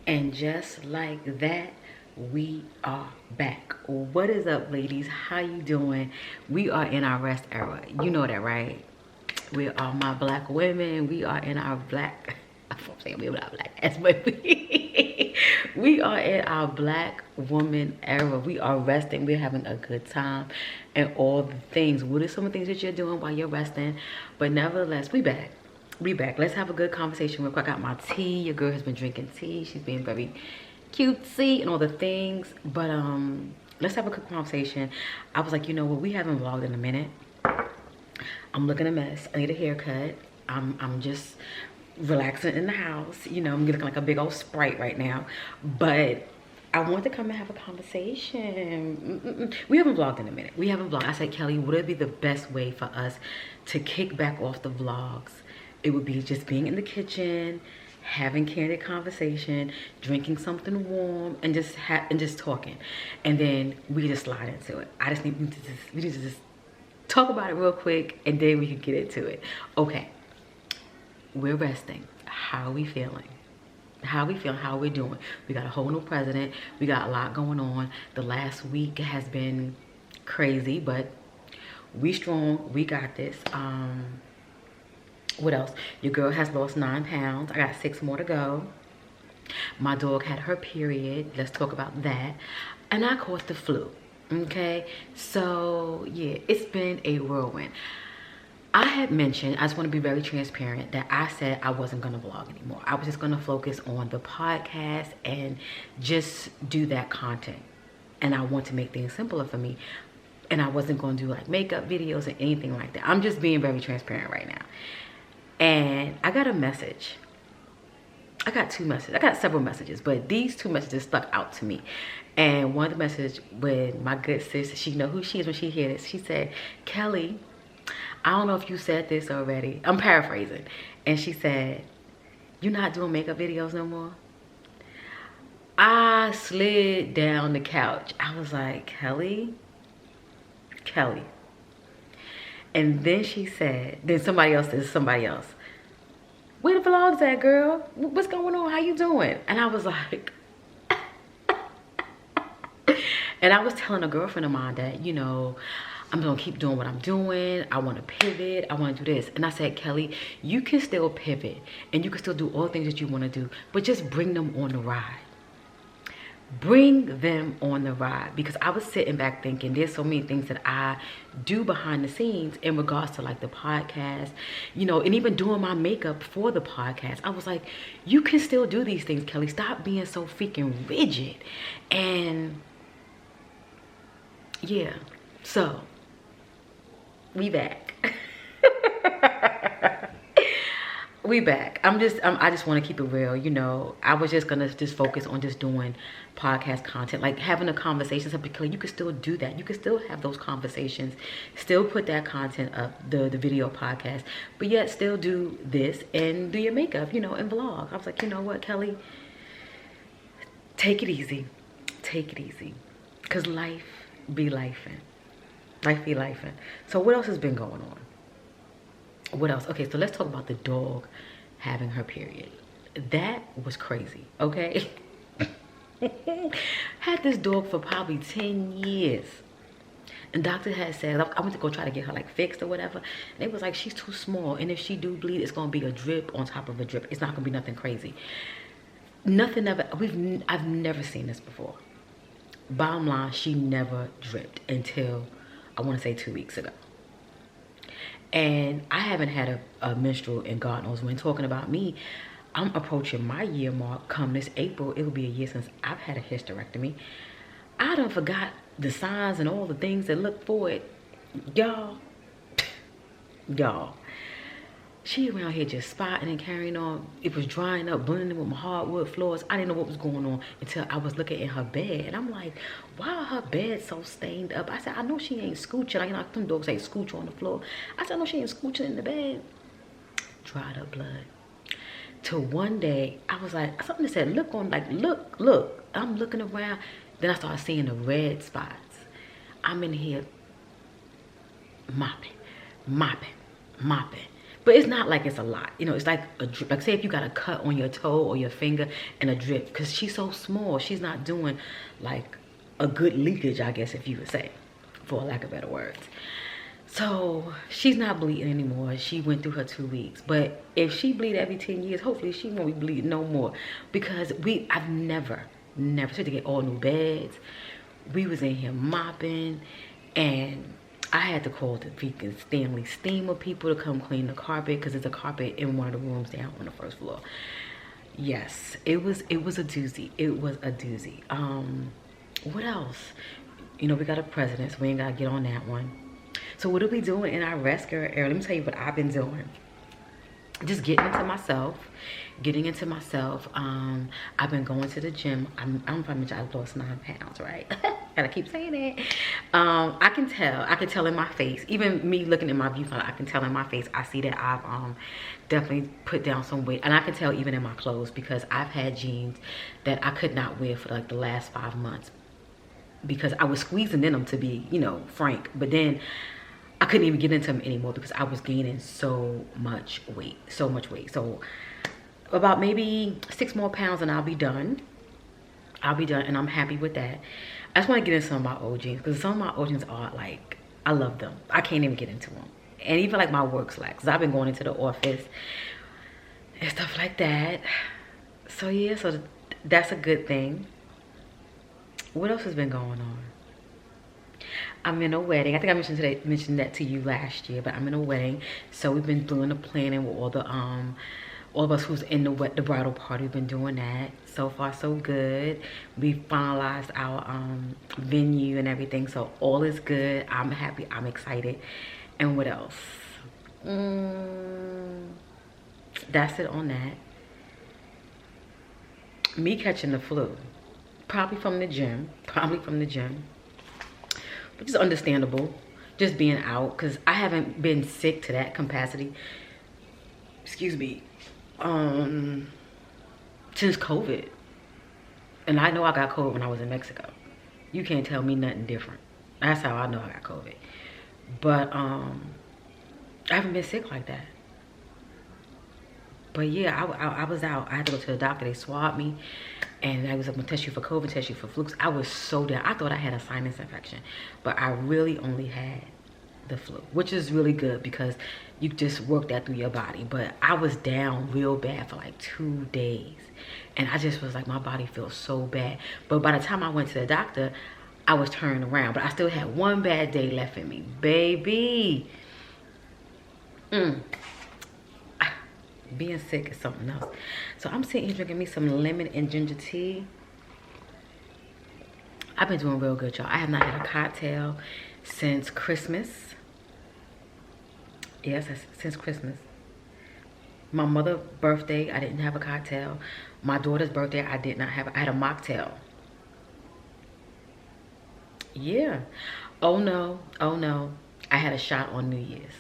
And just like that, we are back. What is up, ladies? How you doing? We are in our rest era. You know that, right? We are my black women. We are in our black, I'm saying we're not black ass, but we are in our black woman era. We are resting. We're having a good time and all the things. What are some of the things that you're doing while you're resting? But nevertheless, we back. We back. Let's have a good conversation real quick. I got my tea. Your girl has been drinking tea. She's being very cutesy and all the things. But let's have a quick conversation. I was like, you know what? We haven't vlogged in a minute. I'm looking a mess. I need a haircut. I'm just relaxing in the house. You know, I'm looking like a big old Sprite right now. But I want to come and have a conversation. We haven't vlogged in a minute. We haven't vlogged. I said, Kelly, would it be the best way for us to kick back off the vlogs? It would be just being in the kitchen, having candid conversation, drinking something warm, and just talking. And then we just slide into it. We need to just talk about it real quick, and then we can get into it. Okay, we're resting. How are we feeling? How are we feeling? How are we doing? We got a whole new president. We got a lot going on. The last week has been crazy, but we strong. We got this. What else? Your girl has lost 9 pounds. I got 6 more to go. My dog had her period. Let's talk about that. And I caught the flu. Okay, so yeah, it's been a whirlwind. I had mentioned, I just want to be very transparent, that I said I wasn't going to vlog anymore. I was just going to focus on the podcast and just do that content. And I want to make things simpler for me. And I wasn't going to do like makeup videos or anything like that. I'm just being very transparent right now. And I got a message. I got 2 messages. I got several messages, but these 2 messages stuck out to me. And one of the messages with my good sis, she know who she is when she hears this. She said, Kelly, I don't know if you said this already. I'm paraphrasing. And she said, you're not doing makeup videos no more? I slid down the couch. I was like, Kelly? And then she said, then somebody else says, where the vlogs at, girl? What's going on? How you doing? And I was like, and I was telling a girlfriend of mine that, you know, I'm gonna keep doing what I'm doing. I want to pivot. I want to do this. And I said, Kelly, you can still pivot and you can still do all the things that you want to do, but just bring them on the ride. Bring them on the ride. Because I was sitting back thinking there's so many things that I do behind the scenes in regards to like the podcast, you know, and even doing my makeup for the podcast. I was like, you can still do these things, Kelly. Stop being so freaking rigid. And yeah, so we back. We back. I just want to keep it real. You know, I was just gonna focus on just doing podcast content, like having a conversation. Because you can still do that. You can still have those conversations, still put that content up, the video podcast, but yet still do this and do your makeup, you know, and vlog. I was like, you know what, Kelly, take it easy. Take it easy, because life be lifing. Life be lifing. So what else has been going on? What else? Okay, so let's talk about the dog having her period. That was crazy, okay? Had this dog for probably 10 years. And doctor had said, I went to go try to get her like fixed or whatever. And it was like, she's too small. And if she do bleed, it's gonna be a drip on top of a drip. It's not gonna be nothing crazy. Nothing ever, I've never seen this before. Bottom line, she never dripped until, I wanna say 2 weeks ago. And I haven't had a menstrual in God knows when. Talking about me, I'm approaching my year mark. Come this April, it will be a year since I've had a hysterectomy. I done forgot the signs and all the things that look for it. Y'all, she around here just spotting and carrying on. It was drying up, blending with my hardwood floors. I didn't know what was going on until I was looking in her bed. And I'm like, why are her bed so stained up? I said, I know she ain't scooching. Like, you know, some dogs ain't scooch on the floor. I said, I know she ain't scooching in the bed. Dried up blood. Till one day, I was like, something that said, look on, like, look. I'm looking around. Then I started seeing the red spots. I'm in here mopping. but it's not like it's a lot. You know, it's like a drip. Like say if you got a cut on your toe or your finger and a drip, because she's so small, she's not doing like a good leakage, I guess, if you would say, for lack of better words. So she's not bleeding anymore. She went through her 2 weeks. But if she bleed every 10 years, hopefully she won't be bleeding no more. Because I've never had to get all new beds. We was in here mopping, and I had to call the freaking Stanley Steamer people to come clean the carpet, because there's a carpet in one of the rooms down on the first floor. Yes, it was a doozy. It was a doozy. What else? You know, we got a president, so we ain't gotta get on that one. So what are we doing in our rest era? Let me tell you what I've been doing. Just getting into myself. I've been going to the gym. I'm probably I lost 9 pounds, right? Gotta keep saying it. I can tell in my face. Even me looking at my viewfinder, I can tell in my face. I see that I've definitely put down some weight, and I can tell even in my clothes, because I've had jeans that I could not wear for like the last 5 months because I was squeezing in them, to be, you know, frank. But then I couldn't even get into them anymore because I was gaining so much weight. So about maybe 6 more pounds and I'll be done. And I'm happy with that. I just want to get into some of my old jeans, because some of my old jeans are like, I love them. I can't even get into them. And even like my work slacks, I've been going into the office and stuff like that. So yeah, so that's a good thing. What else has been going on? I'm in a wedding. I think I mentioned that to you last year, but I'm in a wedding. So we've been doing the planning with all of us who's in the bridal party. We've been doing that. So far, so good. We finalized our venue and everything. So all is good. I'm happy. I'm excited. And what else? That's it on that. Me catching the flu. Probably from the gym, which is understandable, just being out, because I haven't been sick to that capacity, excuse me, since COVID. And I know I got COVID when I was in Mexico. You can't tell me nothing different. That's how I know I got COVID. But I haven't been sick like that. But yeah, I was out. I had to go to the doctor. They swabbed me, and I was like, I'm gonna test you for COVID, test you for flukes. I was so down. I thought I had a sinus infection, but I really only had the flu, which is really good because you just work that through your body. But I was down real bad for like 2 days, and I just was like, my body feels so bad. But by the time I went to the doctor, I was turned around, but I still had 1 bad day left in me, baby. Being sick is something else. So I'm sitting here drinking me some lemon and ginger tea. I've been doing real good, y'all. I have not had a cocktail since Christmas. Yes, since Christmas. My mother's birthday, I didn't have a cocktail. My daughter's birthday, I did not have. I had a mocktail. Yeah. Oh no. I had a shot on New Year's.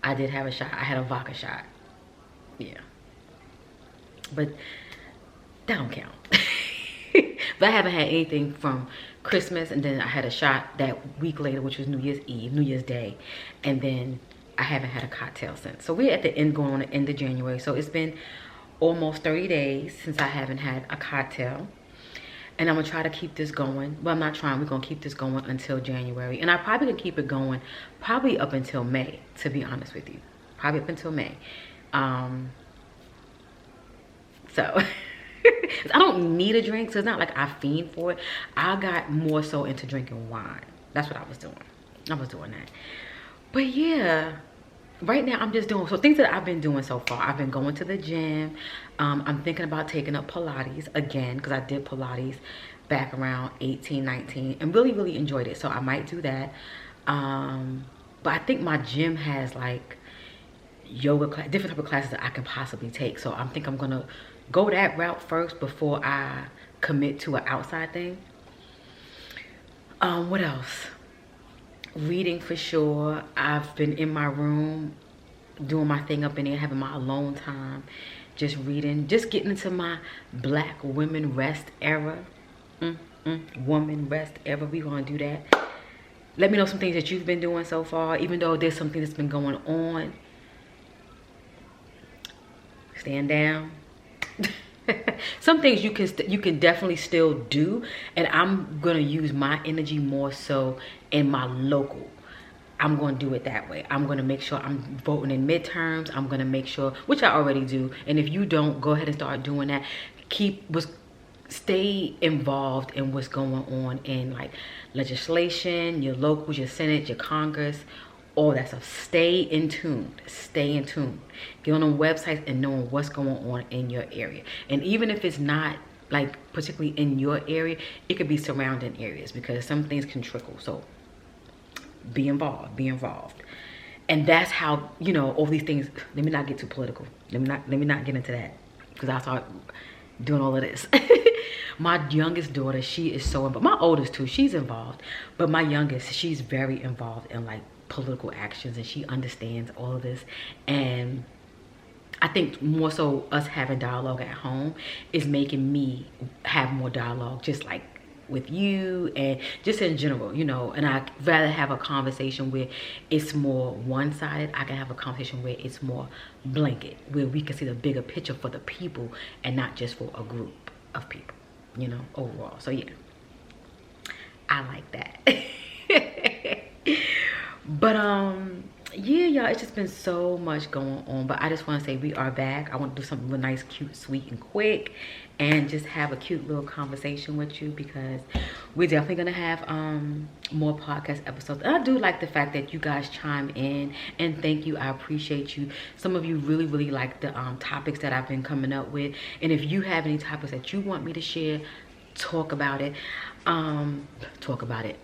I did have a shot. I had a vodka shot. Yeah, but that don't count. But I haven't had anything from Christmas, and then I had a shot that week later, which was New Year's Eve, New Year's Day, and then I haven't had a cocktail since. So we're at the end, going on the end of January. So it's been almost 30 days since I haven't had a cocktail, and I'm gonna try to keep this going. Well, I'm not trying. We're gonna keep this going until January, and I probably can keep it going probably up until May. To be honest with you, probably up until May. So I don't need a drink, so it's not like I fiend for it. I got more so into drinking wine. That's what I was doing. I was doing that. But yeah, right now I'm just doing, so things that I've been doing so far. I've been going to the gym. I'm thinking about taking up Pilates again, because I did Pilates back around 18, 19 and really enjoyed it. So I might do that. But I think my gym has like yoga class, different type of classes that I can possibly take. So I think I'm gonna go that route first before I commit to an outside thing. What else? Reading for sure. I've been in my room doing my thing up in there, having my alone time, just reading, just getting into my Black women rest era. Woman rest era. We gonna do that. Let me know some things that you've been doing so far, even though there's something that's been going on stand down. Some things you can definitely still do, and I'm gonna use my energy more so in my local. I'm going to do it that way. I'm going to make sure I'm voting in midterms. I'm going to make sure, which I already do. And if you don't, go ahead and start doing that. Stay involved in what's going on in like legislation, your locals, your Senate, your Congress, all that stuff. Stay in tune. Stay in tune. Get on websites and knowing what's going on in your area. And even if it's not like particularly in your area, it could be surrounding areas, because some things can trickle. So be involved. And that's how, you know, all these things. Let me not get too political. Let me not get into that, because I'll start doing all of this. My youngest daughter, she is so involved. My oldest too, she's involved, but my youngest, she's very involved in like political actions, and she understands all of this. And I think more so us having dialogue at home is making me have more dialogue, just like with you and just in general, you know. And I'd rather have a conversation where it's more one-sided. I can have a conversation where it's more blanket, where we can see the bigger picture for the people and not just for a group of people, you know, overall. So yeah, I like that. But yeah, y'all, it's just been so much going on. But I just want to say we are back. I want to do something real nice, cute, sweet, and quick, and just have a cute little conversation with you, because we're definitely gonna have more podcast episodes. And I do like the fact that you guys chime in, and thank you. I appreciate you. Some of you really like the topics that I've been coming up with, and if you have any topics that you want me to share, talk about it.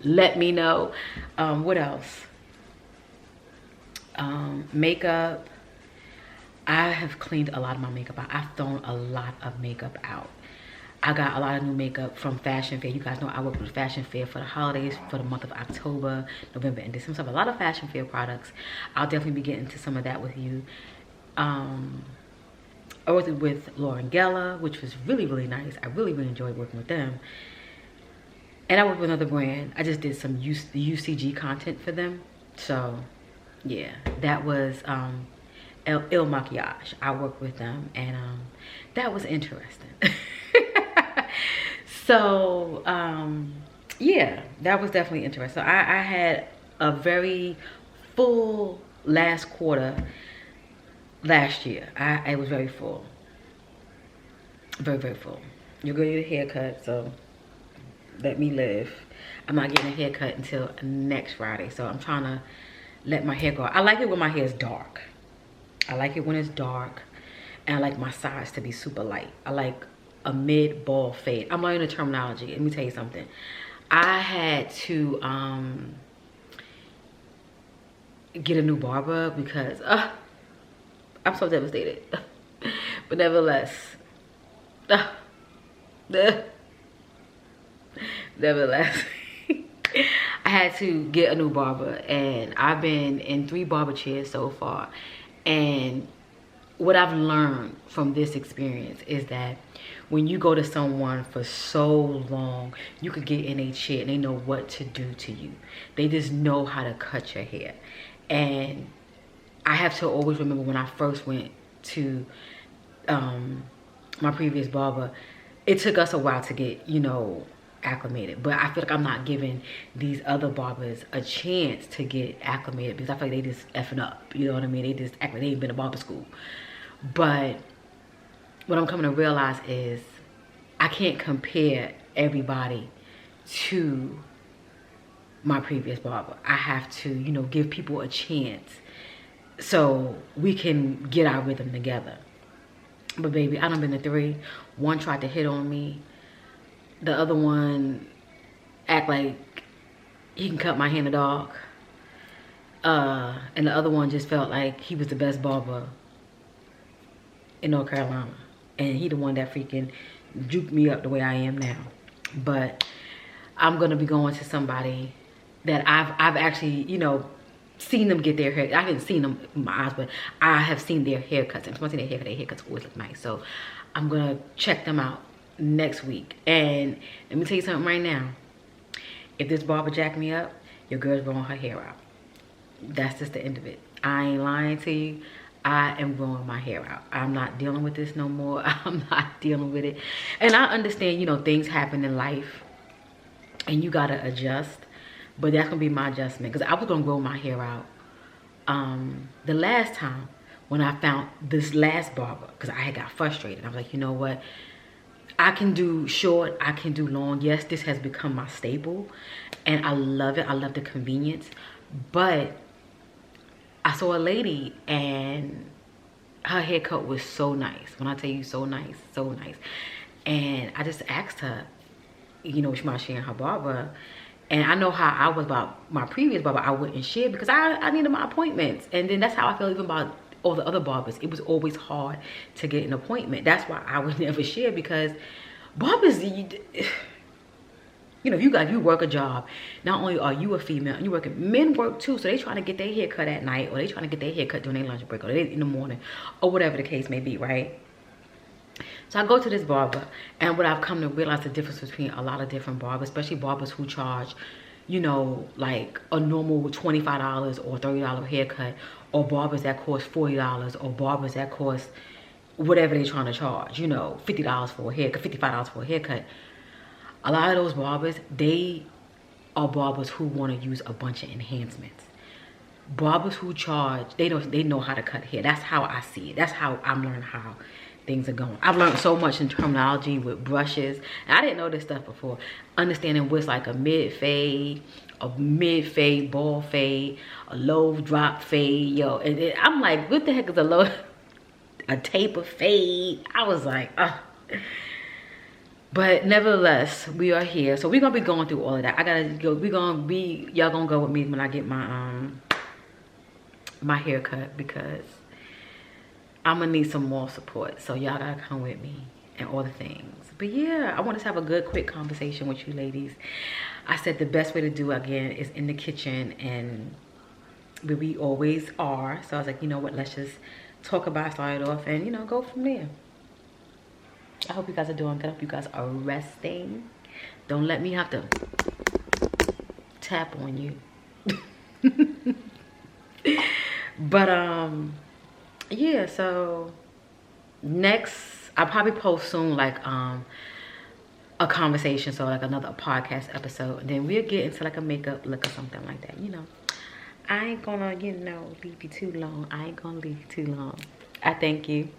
Let me know. What else? Makeup. I have cleaned a lot of my makeup out. I've thrown a lot of makeup out. I got a lot of new makeup from Fashion Fair. You guys know I work with Fashion Fair for the holidays, for the month of October, November, and December. So I have a lot of Fashion Fair products. I'll definitely be getting to some of that with you. I worked with Lauren Geller, which was really nice. I really enjoyed working with them. And I worked with another brand. I just did some UCG content for them. So yeah, that was Il Maquillage. I worked with them, and that was interesting. So yeah, that was definitely interesting. So I had a very full last quarter last year. It was very full, very full. You're gonna get a haircut, so let me live. I'm not getting a haircut until next Friday, so I'm trying to let my hair go. I like it when my hair is dark. I like it when it's dark, and I like my sides to be super light. I like a mid ball fade. I'm learning the terminology. Let me tell you something. I had to get a new barber because I'm so devastated. But nevertheless, nevertheless, I had to get a new barber, and I've been in 3 barber chairs so far. And what I've learned from this experience is that when you go to someone for so long, you could get in a chair and they know what to do to you. They just know how to cut your hair. And I have to always remember when I first went to my previous barber, it took us a while to get, you know, acclimated. But I feel like I'm not giving these other barbers a chance to get acclimated, because I feel like they just effing up, you know what I mean? They just act like they ain't been to barber school. But what I'm coming to realize is I can't compare everybody to my previous barber. I have to, you know, give people a chance so we can get our rhythm together. But baby, I done been to 3. One tried to hit on me. The other one act like he can cut my hand a dog. And the other one just felt like he was the best barber in North Carolina. And he the one that freaking juked me up the way I am now. But I'm gonna be going to somebody that I've actually, you know, seen them get their hair. I haven't seen them with my eyes, but I have seen their haircuts. And once I see their haircuts always look nice. So I'm gonna check them out next week. And let me tell you something right now. If this barber jacked me up, your girl's growing her hair out. That's just the end of it. I ain't lying to you. I am growing my hair out. I'm not dealing with this no more. I'm not dealing with it. And I understand, you know, things happen in life and you gotta adjust. But that's gonna be my adjustment because I was gonna grow my hair out the last time when I found this last barber, because I had got frustrated. I was like, you know what? I can do short, I can do long. Yes, this has become my staple and I love it. I love the convenience. But I saw a lady and her haircut was so nice. When I tell you so nice, so nice. And I just asked her, you know, she might share her barber. And I know how I was about my previous barber. I wouldn't share because I needed my appointments. And then that's how I feel even about all the other barbers. It was always hard to get an appointment. That's why I would never share, because barbers, you know, if you work a job, not only are you a female, you working, men work too. So they trying to get their hair cut at night, or they trying to get their hair cut during their lunch break, or they in the morning, or whatever the case may be, right? So I go to this barber, and what I've come to realize the difference between a lot of different barbers, especially barbers who charge, you know, like a normal $25 or $30 haircut, or barbers that cost $40, or barbers that cost whatever they're trying to charge, you know, $50 for a haircut, $55 for a haircut. A lot of those barbers, they are barbers who want to use a bunch of enhancements. Barbers who charge, they know how to cut hair. That's how I see it. That's how I'm learning how things are going. I've learned so much in terminology with brushes. And I didn't know this stuff before. Understanding what's like a mid-fade, ball fade, a low drop fade, yo. And I'm like, what the heck is a taper fade? I was like, But nevertheless, we are here. So we're gonna be going through all of that. I gotta go, y'all gonna go with me when I get my my haircut, because I'm gonna need some more support. So y'all gotta come with me and all the things. But yeah, I want to have a good quick conversation with you ladies. I said the best way to do again is in the kitchen, and where we always are. So I was like, you know what, let's just talk about, start it off, and you know, go from there. I hope you guys are doing good. I hope you guys are resting. Don't let me have to tap on you. But yeah, so next I'll probably post soon, like a conversation, so like another podcast episode, and then we'll get into like a makeup look or something like that, you know. I ain't gonna, you know, leave you too long. I ain't gonna leave you too long. I thank you.